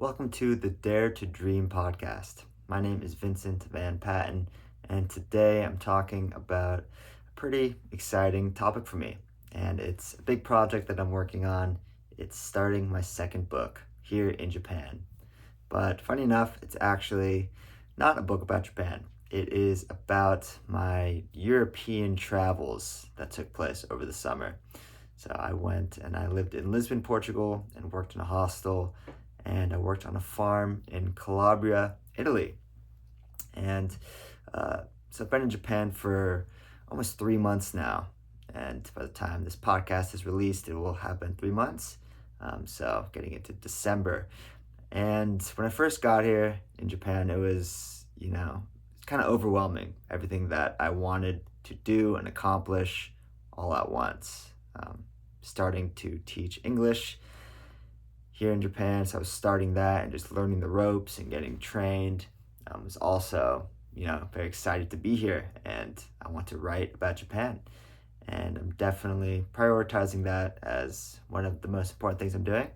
Welcome to the Dare to Dream podcast. My name is Vincent Van Patten, and today I'm talking about a pretty exciting topic for me. And it's a big project that I'm working on. It's starting my second book here in Japan. But funny enough, it's actually not a book about Japan. It is about my European travels that took place over the summer. So I went and I lived in Lisbon, Portugal, and worked in a hostel, and I worked on a farm in Calabria, Italy. And so I've been in Japan for almost 3 months now. And by the time this podcast is released, it will have been 3 months. So getting into December. And when I first got here in Japan, it was, kind of overwhelming. Everything that I wanted to do and accomplish all at once. Starting to teach English here in Japan, so I was starting that and just learning the ropes and getting trained. I was also, very excited to be here, and I want to write about Japan. And I'm definitely prioritizing that as one of the most important things I'm doing.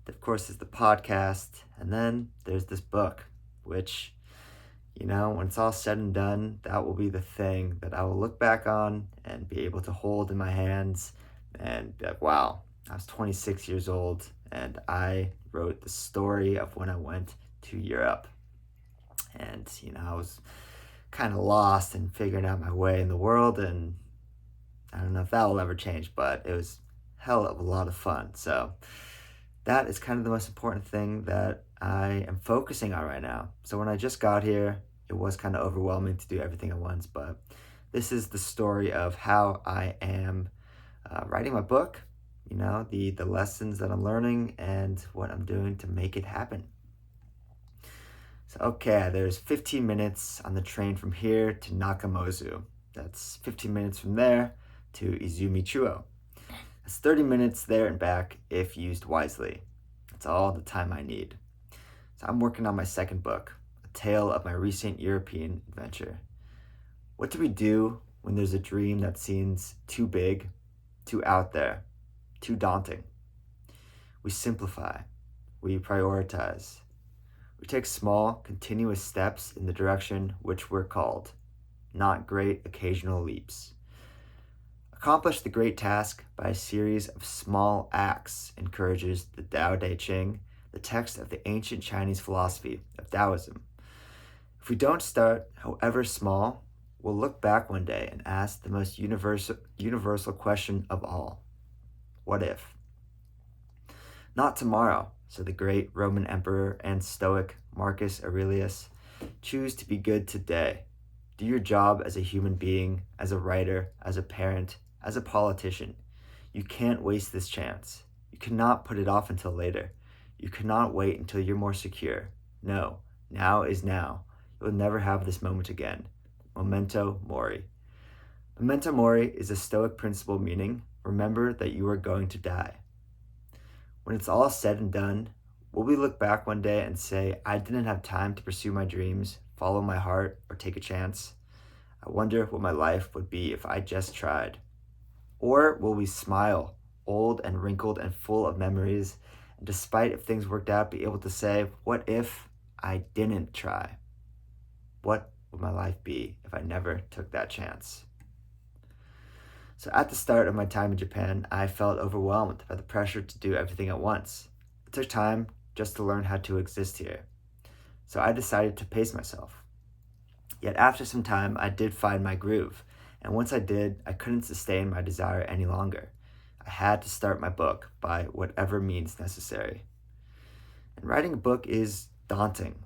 Of course, is the podcast, and then there's this book, which, when it's all said and done, that will be the thing that I will look back on and be able to hold in my hands and be like, wow, I was 26 years old and I wrote the story of when I went to Europe. And, I was kind of lost and figuring out my way in the world, and I don't know if that will ever change, but it was hell of a lot of fun. So that is kind of the most important thing that I am focusing on right now. So when I just got here, it was kind of overwhelming to do everything at once, but this is the story of how I am writing my book, the lessons that I'm learning and what I'm doing to make it happen. So, okay, there's 15 minutes on the train from here to Nakamozu. That's 15 minutes from there to Izumichuo. That's 30 minutes there and back if used wisely. That's all the time I need. So I'm working on my second book, a tale of my recent European adventure. What do we do when there's a dream that seems too big, too out there, too daunting? We simplify, we prioritize, we take small, continuous steps in the direction which we're called, not great occasional leaps. Accomplish the great task by a series of small acts encourages the Tao Te Ching, the text of the ancient Chinese philosophy of Taoism. If we don't start, however small, we'll look back one day and ask the most universal question of all. What if? Not tomorrow, said the great Roman emperor and Stoic Marcus Aurelius. Choose to be good today. Do your job as a human being, as a writer, as a parent, as a politician. You can't waste this chance. You cannot put it off until later. You cannot wait until you're more secure. No, now is now. You will never have this moment again. Memento mori. Memento mori is a Stoic principle meaning, remember that you are going to die. When it's all said and done, will we look back one day and say, I didn't have time to pursue my dreams, follow my heart, or take a chance? I wonder what my life would be if I just tried. Or will we smile, old and wrinkled and full of memories, and despite if things worked out, be able to say, what if I didn't try? What would my life be if I never took that chance? So at the start of my time in Japan, I felt overwhelmed by the pressure to do everything at once. It took time just to learn how to exist here. So I decided to pace myself. Yet after some time, I did find my groove. And once I did, I couldn't sustain my desire any longer. I had to start my book by whatever means necessary. And writing a book is daunting.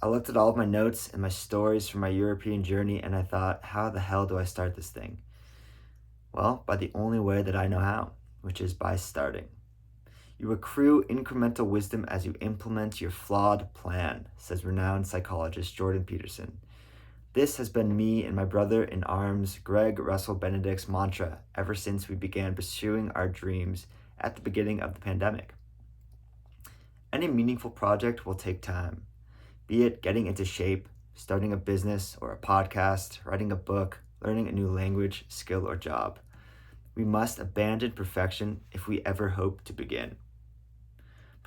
I looked at all of my notes and my stories from my European journey, and I thought, how the hell do I start this thing? Well, by the only way that I know how, which is by starting. You accrue incremental wisdom as you implement your flawed plan, says renowned psychologist Jordan Peterson. This has been me and my brother in arms, Greg Russell Benedict's mantra ever since we began pursuing our dreams at the beginning of the pandemic. Any meaningful project will take time, be it getting into shape, starting a business or a podcast, writing a book, learning a new language, skill, or job. We must abandon perfection if we ever hope to begin.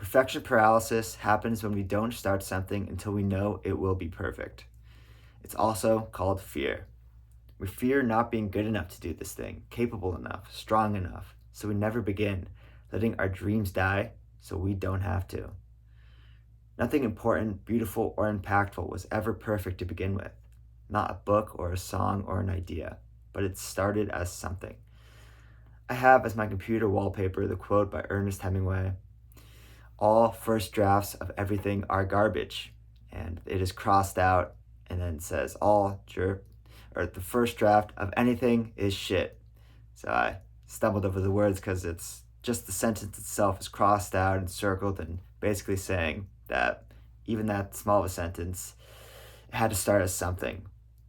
Perfection paralysis happens when we don't start something until we know it will be perfect. It's also called fear. We fear not being good enough to do this thing, capable enough, strong enough, so we never begin, letting our dreams die so we don't have to. Nothing important, beautiful, or impactful was ever perfect to begin with. Not a book or a song or an idea, but it started as something. I have as my computer wallpaper the quote by Ernest Hemingway: "All first drafts of everything are garbage," and it is crossed out and then says the first draft of anything is shit. So I stumbled over the words because it's just the sentence itself is crossed out and circled and basically saying that even that small of a sentence, it had to start as something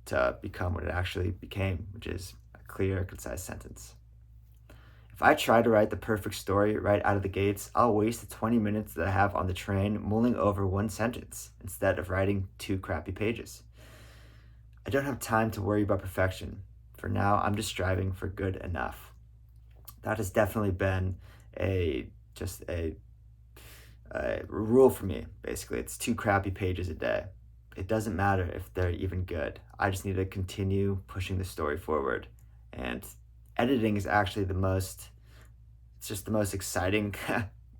to become what it actually became, which is a clear, concise sentence. If I try to write the perfect story right out of the gates, I'll waste the 20 minutes that I have on the train mulling over one sentence instead of writing 2 crappy pages. I don't have time to worry about perfection. For now, I'm just striving for good enough. That has definitely been a rule for me, basically. It's 2 crappy pages a day. It doesn't matter if they're even good. I just need to continue pushing the story forward. And editing is actually the most exciting,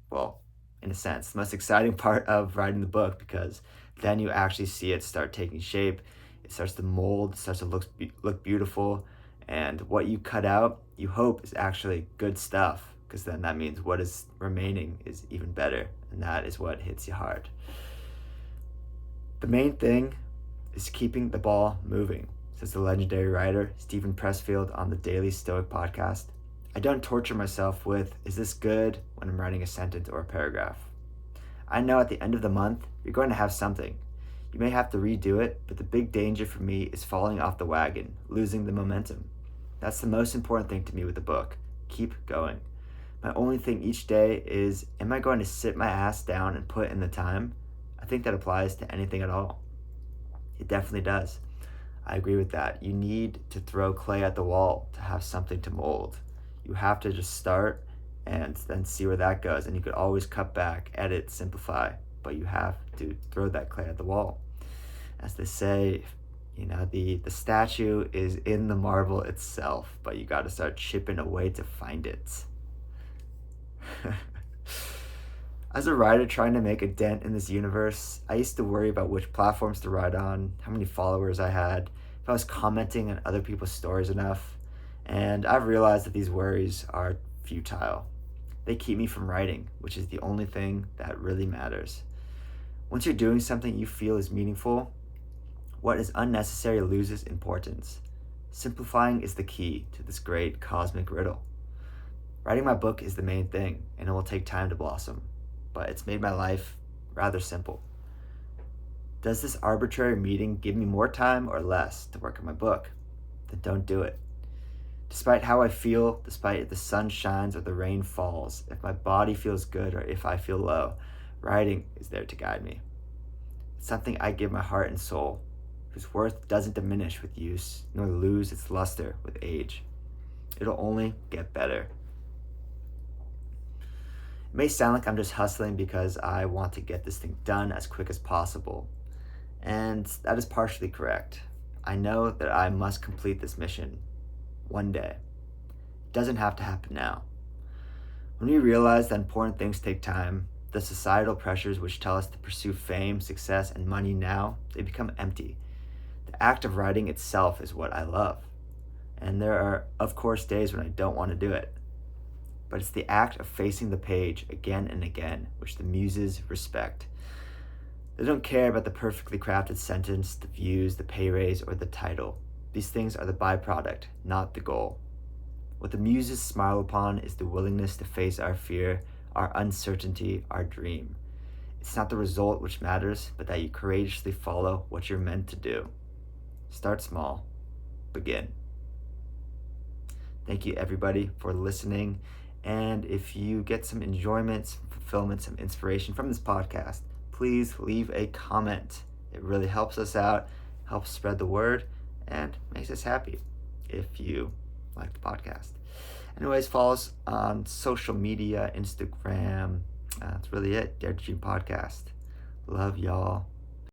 well, in a sense, the most exciting part of writing the book, because then you actually see it start taking shape. It starts to mold, it starts to look beautiful. And what you cut out, you hope, is actually good stuff, because then that means what is remaining is even better. And that is what hits you hard. The main thing is keeping the ball moving, says the legendary writer Stephen Pressfield on the Daily Stoic podcast. I don't torture myself with, is this good, when I'm writing a sentence or a paragraph. I know at the end of the month, you're going to have something. You may have to redo it, but the big danger for me is falling off the wagon, losing the momentum. That's the most important thing to me with the book. Keep going. My only thing each day is, am I going to sit my ass down and put in the time? I think that applies to anything at all. It definitely does. I agree with that. You need to throw clay at the wall to have something to mold. You have to just start and then see where that goes. And you could always cut back, edit, simplify, but you have to throw that clay at the wall. As they say, the statue is in the marble itself, but you got to start chipping away to find it. As a writer trying to make a dent in this universe, I used to worry about which platforms to write on, how many followers I had, if I was commenting on other people's stories enough. And I've realized that these worries are futile. They keep me from writing, which is the only thing that really matters. Once you're doing something you feel is meaningful, what is unnecessary loses importance. Simplifying is the key to this great cosmic riddle. Writing my book is the main thing, and it will take time to blossom, but it's made my life rather simple. Does this arbitrary meeting give me more time or less to work on my book? Then don't do it. Despite how I feel, despite if the sun shines or the rain falls, if my body feels good or if I feel low, writing is there to guide me. It's something I give my heart and soul, whose worth doesn't diminish with use, nor lose its luster with age. It'll only get better. It may sound like I'm just hustling because I want to get this thing done as quick as possible, and that is partially correct. I know that I must complete this mission one day. It doesn't have to happen now. When we realize that important things take time, the societal pressures which tell us to pursue fame, success, and money now, they become empty. The act of writing itself is what I love. And there are, of course, days when I don't want to do it. But it's the act of facing the page again and again which the muses respect. They don't care about the perfectly crafted sentence, the views, the pay raise, or the title. These things are the byproduct, not the goal. What the muses smile upon is the willingness to face our fear, our uncertainty, our dream. It's not the result which matters, but that you courageously follow what you're meant to do. Start small. Begin. Thank you, everybody, for listening. And if you get some enjoyment, some fulfillment, some inspiration from this podcast, please leave a comment. It really helps us out, helps spread the word, and makes us happy if you like the podcast. Anyways, follow us on social media, Instagram, That's really it. Dare to Dream Podcast. Love y'all.